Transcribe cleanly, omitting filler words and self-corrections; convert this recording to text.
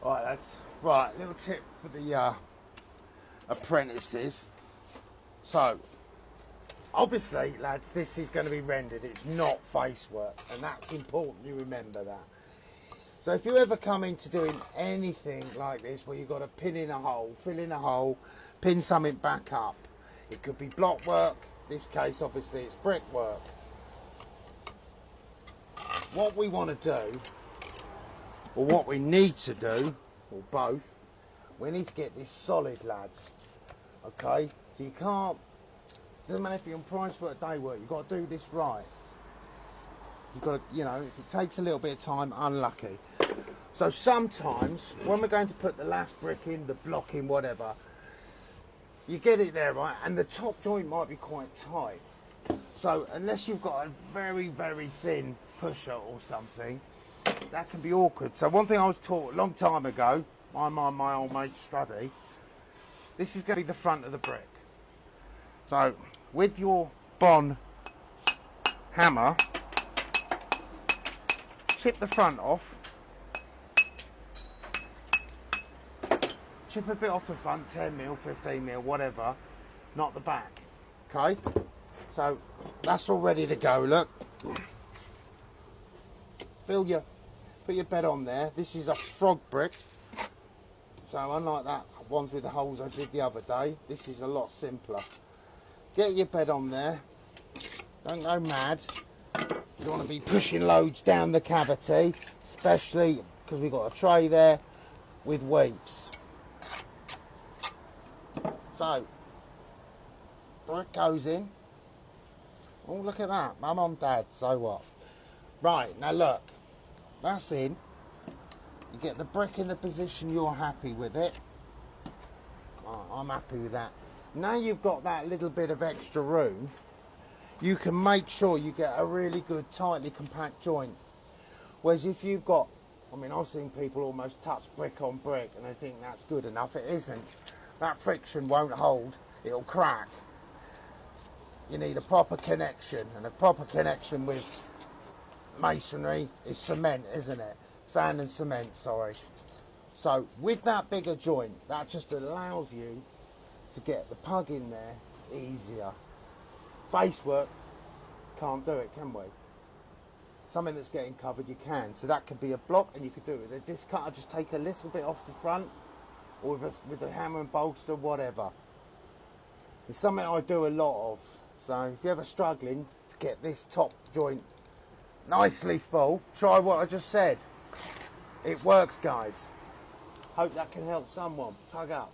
Right, lads. Right, little tip for the apprentices. So, obviously, lads, this is going to be rendered. It's not face work, and that's important you remember that. So if you ever come into doing anything like this, where you've got to pin in a hole, fill in a hole, pin something back up, it could be block work. In this case, obviously, it's brick work. What we want to do, or what we need to do, or both, we need to get this solid, lads. Okay, so you can't, doesn't matter if you're on price work, day work, you've got to do this right. You've got to, you know, if it takes a little bit of time, unlucky. So sometimes when we're going to put the last brick in, the block in, whatever, you get it there, right, and the top joint might be quite tight. So unless you've got a very, very thin pusher or something, that can be awkward. So one thing I was taught a long time ago, my old mate Struddy, this is going to be the front of the brick. So with your Bon hammer, chip the front off, chip a bit off the front, 10mm, 15mm, whatever, not the back. Okay, so that's all ready to go. Look, put your bed on there. This is a frog brick, so unlike that ones with the holes I did the other day, this is a lot simpler. Get your bed on there, don't go mad. You don't want to be pushing loads down the cavity, especially because we've got a tray there with weeps. So, brick goes in. Oh, look at that, mum on dad, so what? Right, now look, that's in. You get the brick in the position you're happy with it. Oh, I'm happy with that. Now you've got that little bit of extra room, you can make sure you get a really good tightly compact joint. Whereas if you've got, I mean, I've seen people almost touch brick on brick and they think that's good enough. It isn't. That friction won't hold, it'll crack. You need a proper connection, and a proper connection with masonry is cement, isn't it? Sand and cement, sorry. So with that bigger joint, that just allows you to get the pug in there easier. Face work, can't do it, can we? Something that's getting covered, you can. So that could be a block, and you could do it with a disc cutter, just take a little bit off the front, or with a hammer and bolster, whatever. It's something I do a lot of. So if you're ever struggling to get this top joint nicely full, try what I just said. It works, guys. Hope that can help someone. Tug up.